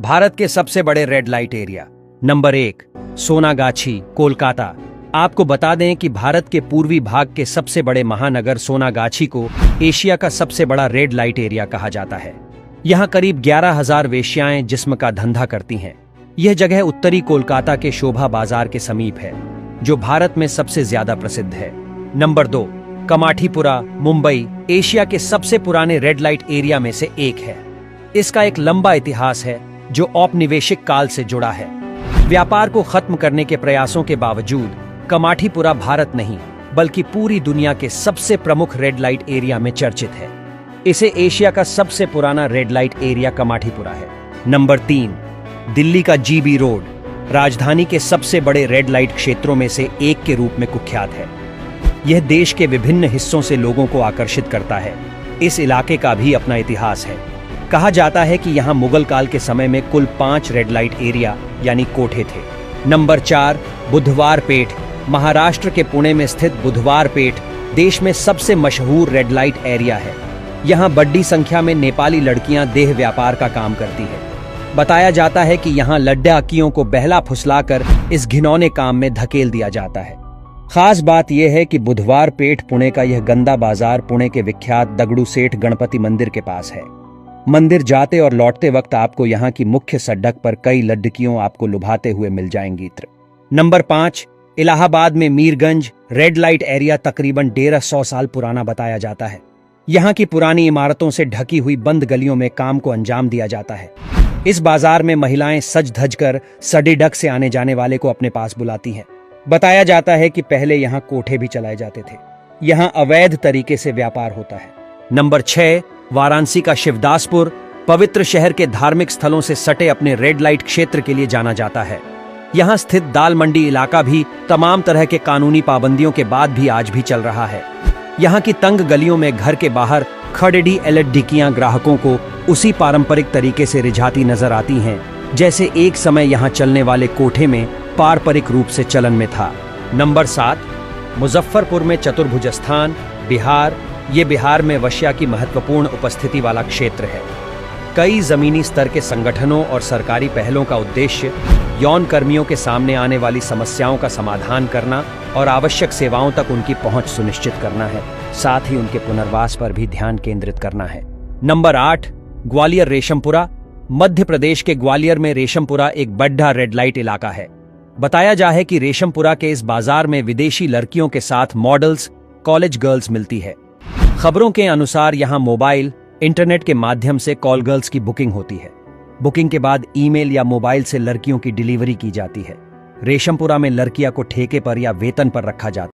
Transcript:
भारत के सबसे बड़े red light area. Number 1, Sonagachi, Kolkata. आपको बता दें कि भारत के पूर्वी भाग के सबसे बड़े महानगर सोनागाछी को एशिया का सबसे बड़ा रेड लाइट एरिया कहा जाता है। यहाँ करीब 11,000 वेश्याएं जिस्म का धंधा करती हैं। यह जगह उत्तरी कोलकाता के शोभा बाजार के समीप है, जो भारत में सबसे ज्यादा प्रसिद्ध है। नंबर 2, कमाठीपुरा, मुंबई, एशिया के सबसे पुराने रेड लाइट एरिया में से एक है। इसका एक लंबा इतिहास है जो औपनिवेशिक काल से जुड़ा है। व्यापार को खत्म करने के प्रयासों के बावजूद कमाठीपुरा भारत नहीं बल्कि पूरी दुनिया के सबसे प्रमुख रेड लाइट एरिया में चर्चित है। इसे एशिया का सबसे पुराना रेड लाइट एरिया कमाठीपुरा है। नंबर 3, दिल्ली का जीबी रोड, राजधानी के सबसे बड़े रेड लाइट क्षेत्रों में से एक के रूप में कुख्यात है। यह देश के विभिन्न हिस्सों से लोगों को आकर्षित करता है। इस इलाके का भी अपना इतिहास है। कहा जाता है कि यहाँ मुगल काल के समय में कुल 5 रेड लाइट एरिया यानी कोठे थे। नंबर 4, बुधवार पेठ, महाराष्ट्र के पुणे में स्थित बुधवार पेठ देश में सबसे मशहूर रेड लाइट एरिया है। यहाँ बड़ी संख्या में नेपाली लड़कियां देह व्यापार का काम करती है। बताया जाता है कि यहाँ लड्डाकियों को बहला फुसलाकर इस घिनौने काम में धकेल दिया जाता है। खास बात यह है कि बुधवार पेठ पुणे का यह गंदा बाजार पुणे के विख्यात दगड़ू सेठ गणपति मंदिर के पास है। मंदिर जाते और लौटते वक्त आपको यहाँ की मुख्य सड़क पर कई लड़कियों आपको लुभाते हुए मिल जाएंगी। नंबर 5, इलाहाबाद में मीरगंज रेड लाइट एरिया तकरीबन 150 साल पुराना बताया जाता है। यहाँ की पुरानी इमारतों से ढकी हुई बंद गलियों में काम को अंजाम दिया जाता है। इस बाजार में महिलाएं सज धज कर सड़े डक से आने जाने वाले को अपने पास बुलाती हैं। बताया जाता है कि पहले यहाँ कोठे भी चलाए जाते थे। यहाँ अवैध तरीके से व्यापार होता है। नंबर 6, वाराणसी का शिवदासपुर, पवित्र शहर के धार्मिक स्थलों से सटे अपने रेड लाइट क्षेत्र के लिए जाना जाता है। यहाँ स्थित दाल मंडी इलाका भी तमाम तरह के कानूनी पाबंदियों के बाद भी आज भी चल रहा है। यहाँ की तंग गलियों में घर के बाहर खड़ी एलईडी ग्राहकों को उसी पारंपरिक तरीके से रिझाती नजर आती हैं जैसे एक समय यहाँ चलने वाले कोठे में पारंपरिक रूप से चलन में था। नंबर 7, मुजफ्फरपुर में चतुर्भुज स्थान, बिहार। ये बिहार में वश्या की महत्वपूर्ण उपस्थिति वाला क्षेत्र है। कई जमीनी स्तर के संगठनों और सरकारी पहलों का उद्देश्य यौन कर्मियों के सामने आने वाली समस्याओं का समाधान करना और आवश्यक सेवाओं तक उनकी पहुंच सुनिश्चित करना है। साथ ही उनके पुनर्वास पर भी ध्यान केंद्रित करना है। नंबर 8, ग्वालियर रेशमपुरा, मध्य प्रदेश के ग्वालियर में रेशमपुरा एक बड़ा रेड लाइट इलाका है। बताया जाए कि रेशमपुरा के इस बाजार में विदेशी लड़कियों के साथ मॉडल्स, कॉलेज गर्ल्स मिलती है। खबरों के अनुसार यहाँ मोबाइल, इंटरनेट के माध्यम से कॉल गर्ल्स की बुकिंग होती है। बुकिंग के बाद ईमेल या मोबाइल से लड़कियों की डिलीवरी की जाती है। रेशमपुरा में लड़कियां को ठेके पर या वेतन पर रखा जाता है।